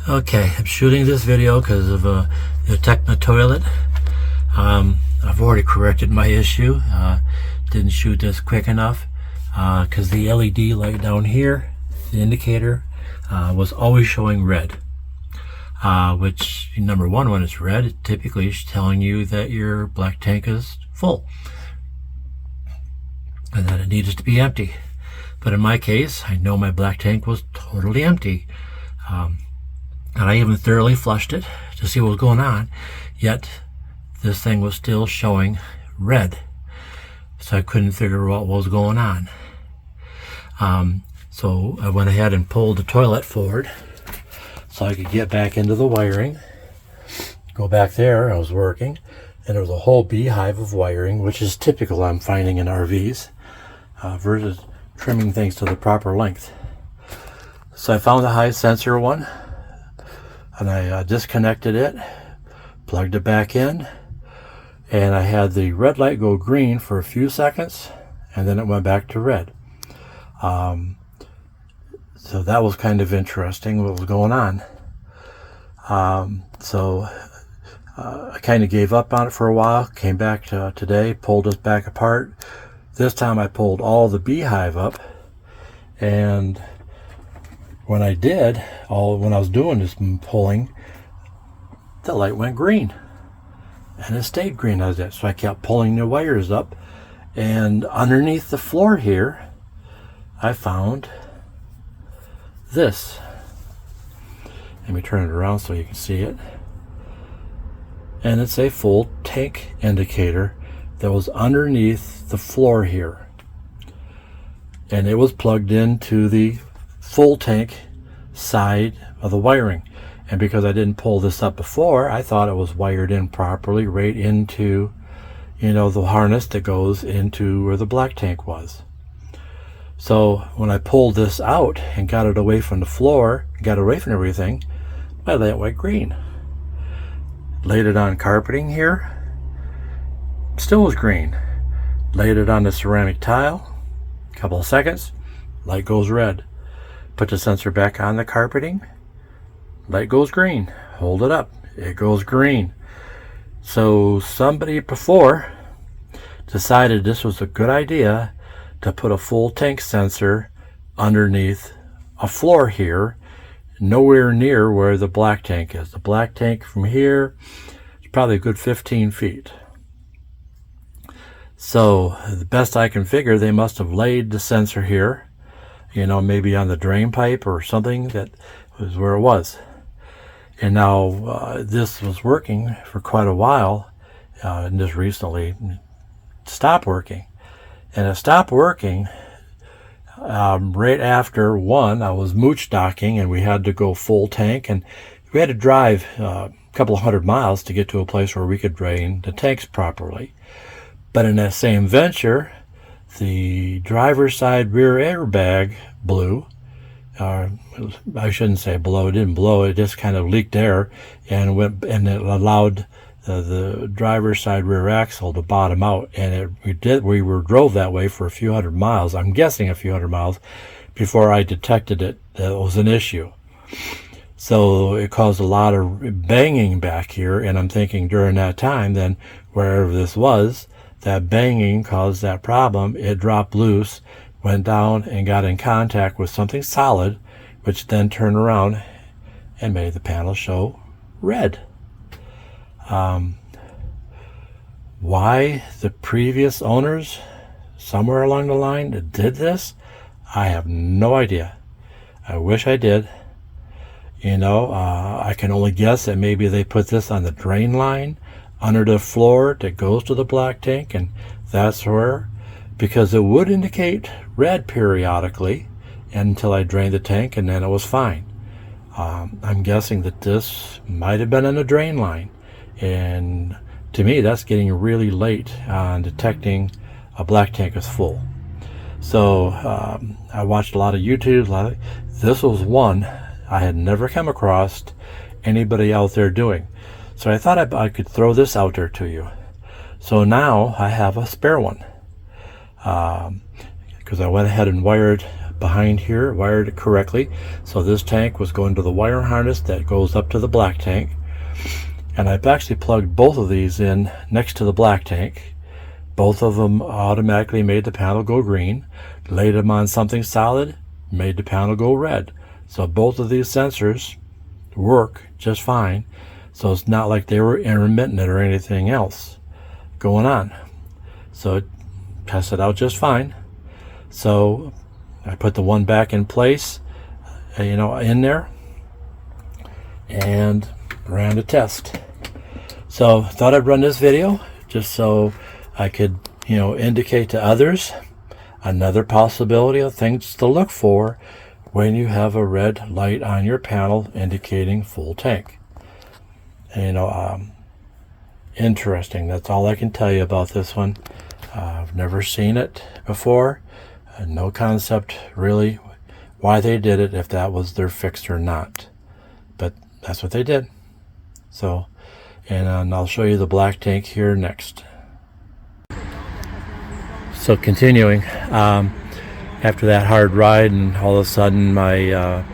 Okay, I'm shooting this video because of the Tecma Toilet. I've already corrected my issue. Didn't shoot this quick enough because the LED light down here, the indicator, was always showing red. Which, number one, when it's red, it typically is telling you that your black tank is full and that it needs to be empty. But in my case, I know my black tank was totally empty. And I even thoroughly flushed it to see what was going on, yet this thing was still showing red. So I couldn't figure out what was going on. So I went ahead and pulled the toilet forward so I could get back into the wiring. Go back there, I was working, and there was a whole beehive of wiring, which is typical I'm finding in RVs, versus trimming things to the proper length. So I found the high sensor one, and I disconnected it, plugged it back in, and I had the red light go green for a few seconds, and then it went back to red. So that was kind of interesting what was going on. So I kind of gave up on it for a while, came back to today, pulled it back apart. This time I pulled all the beehive up, and when I did, when I was doing this pulling, the light went green, and it stayed green as it. So I kept pulling the wires up, and underneath the floor here, I found this. Let me turn it around so you can see it. And it's a full tank indicator that was underneath the floor here, and it was plugged into the full tank side of the wiring. And because I didn't pull this up before, I thought it was wired in properly right into, the harness that goes into where the black tank was. So when I pulled this out and got it away from the floor, got away from everything, my light went green. Laid it on carpeting here, still was green. Laid it on the ceramic tile, a couple of seconds, light goes red. Put the sensor back on the carpeting, light goes green. Hold it up, it goes green. So somebody before decided this was a good idea to put a full tank sensor underneath a floor here, nowhere near where the black tank is. The black tank from here is probably a good 15 feet. So the best I can figure, they must have laid the sensor here, maybe on the drain pipe or something. That was where it was. And now this was working for quite a while, and just recently stopped working. And it stopped working right after I was mooch docking, and we had to go full tank, and we had to drive a couple of 100 miles to get to a place where we could drain the tanks properly. But in that same venture, the driver's side rear airbag blew. I shouldn't say blow, it didn't blow, it just kind of leaked air and went, and it allowed the driver's side rear axle to bottom out. And we drove that way for a few hundred miles, I'm guessing a few hundred miles, before I detected it that it was an issue. So it caused a lot of banging back here, and I'm thinking during that time, then wherever this was, that banging caused that problem. It dropped loose, went down, and got in contact with something solid, which then turned around and made the panel show red. Why the previous owners, somewhere along the line, did this, I have no idea. I wish I did. I can only guess that maybe they put this on the drain line under the floor that goes to the black tank, and that's where, because it would indicate red periodically until I drained the tank, and then it was fine. I'm guessing that this might have been on the drain line, and to me that's getting really late on detecting a black tank is full. So I watched a lot of YouTube. This was one I had never come across anybody out there doing. So I thought I could throw this out there to you. So now I have a spare one, because I went ahead and wired behind here, wired it correctly. So this tank was going to the wire harness that goes up to the black tank. And I've actually plugged both of these in next to the black tank. Both of them automatically made the panel go green. Laid them on something solid, made the panel go red. So both of these sensors work just fine. So it's not like they were intermittent or anything else going on. So it tested out just fine. So I put the one back in place, in there, and ran the test. So thought I'd run this video just so I could, indicate to others another possibility of things to look for when you have a red light on your panel indicating full tank. Interesting. That's all I can tell you about this one. I've never seen it before. No concept really why they did it, if that was their fix or not. But that's what they did. So, and I'll show you the black tank here next. So continuing, after that hard ride, and all of a sudden my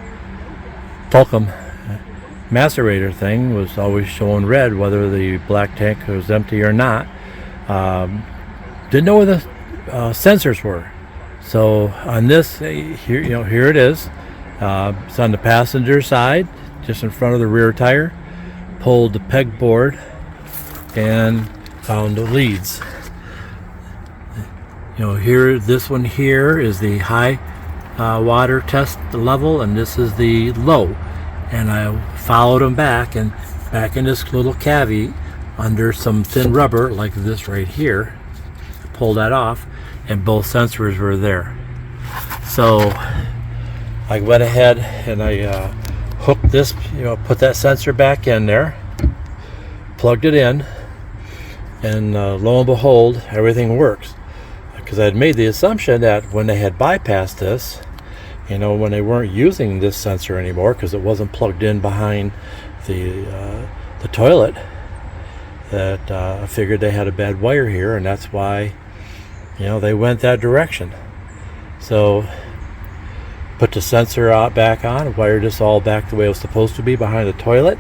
Tecma macerator thing was always showing red, whether the black tank was empty or not. Didn't know where the sensors were. So on this here it is. It's on the passenger side, just in front of the rear tire. Pulled the pegboard and found the leads. Here, this one here is the high water test level, and this is the low. And I followed them back in this little cavity under some thin rubber like this right here. Pull that off, and both sensors were there. So I went ahead and I hooked this, put that sensor back in there, plugged it in, and lo and behold, everything works. Because I'd made the assumption that when they had bypassed this, when they weren't using this sensor anymore because it wasn't plugged in behind the toilet, that I figured they had a bad wire here, and that's why they went that direction. So put the sensor back on, wired this all back the way it was supposed to be behind the toilet,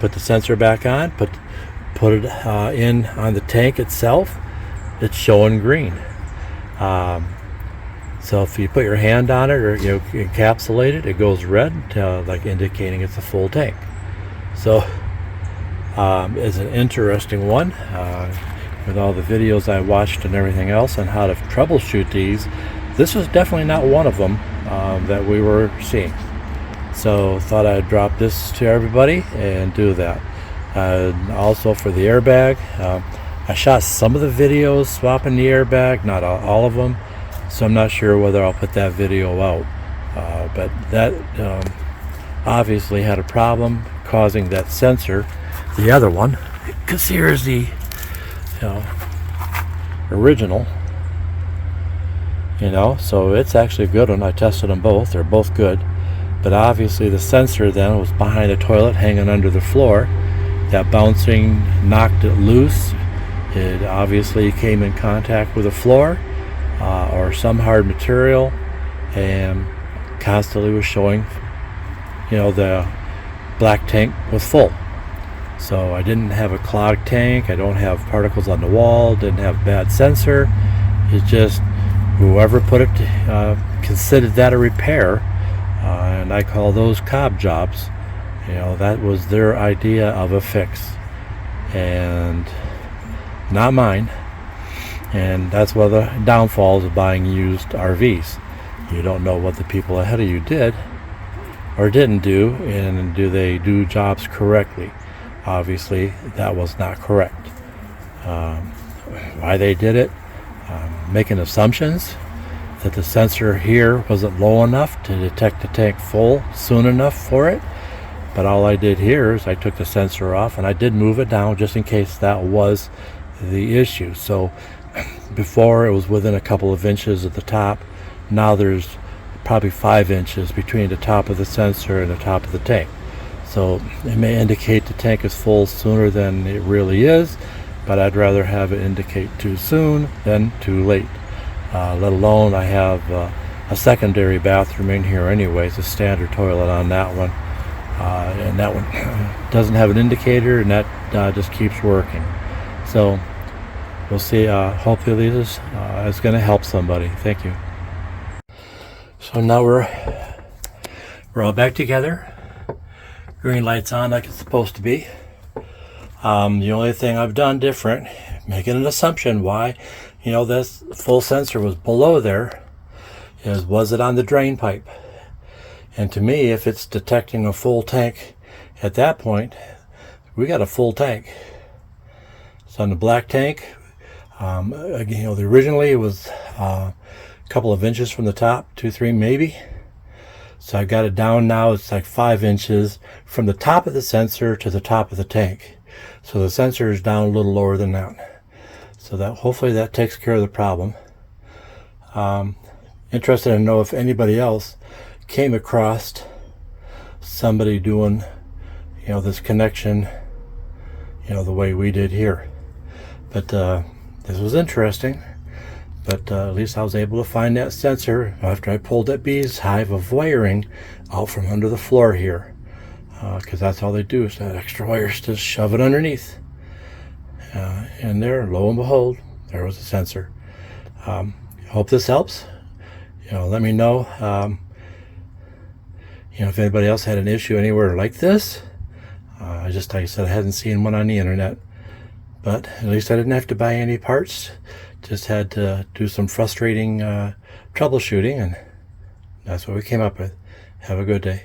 put the sensor back on, put it in on the tank itself. It's showing green. So if you put your hand on it or encapsulate it, it goes red, like indicating it's a full tank. So it's an interesting one. With all the videos I watched and everything else on how to troubleshoot these, this was definitely not one of them that we were seeing. So thought I'd drop this to everybody and do that. Also for the airbag, I shot some of the videos swapping the airbag, not all of them, so I'm not sure whether I'll put that video out. But that obviously had a problem causing that sensor, the other one, because here's the original, so it's actually a good one. I tested them both, they're both good, but obviously the sensor then was behind the toilet hanging under the floor. That bouncing knocked it loose. It obviously came in contact with the floor or some hard material, and constantly was showing the black tank was full. So I didn't have a clogged tank, I don't have particles on the wall, didn't have bad sensor. It's just whoever put it considered that a repair, and I call those cob jobs. That was their idea of a fix, and not mine. And that's one of the downfalls of buying used RVs. You don't know what the people ahead of you did or didn't do, and do they do jobs correctly. Obviously that was not correct. Why they did it, making assumptions that the sensor here wasn't low enough to detect the tank full soon enough for it. But all I did here is I took the sensor off and I did move it down just in case that was the issue. So before it was within a couple of inches at the top. Now there's probably 5 inches between the top of the sensor and the top of the tank. So it may indicate the tank is full sooner than it really is, but I'd rather have it indicate too soon than too late. Let alone I have a secondary bathroom in here anyways, a standard toilet on that one. And that one doesn't have an indicator, and that just keeps working. So we'll see. Hopefully this is going to help somebody. Thank you. So now we're all back together. Green light's on like it's supposed to be. The only thing I've done different, making an assumption why, this full sensor was below there, was it on the drain pipe? And to me, if it's detecting a full tank at that point, we got a full tank. So on the black tank, originally it was a couple of inches from the top, 2-3 maybe. So I got it down now. It's like 5 inches from the top of the sensor to the top of the tank. So the sensor is down a little lower than that. So that hopefully that takes care of the problem. Interested to know if anybody else came across somebody doing, this connection, the way we did here. But this was interesting. But at least I was able to find that sensor after I pulled that bee's hive of wiring out from under the floor here. Because that's all they do is that extra wires, just shove it underneath. And there, lo and behold, there was a sensor. Hope this helps. Let me know. If anybody else had an issue anywhere like this. Like I said, I hadn't seen one on the internet. But at least I didn't have to buy any parts. Just had to do some frustrating troubleshooting, and that's what we came up with. Have a good day.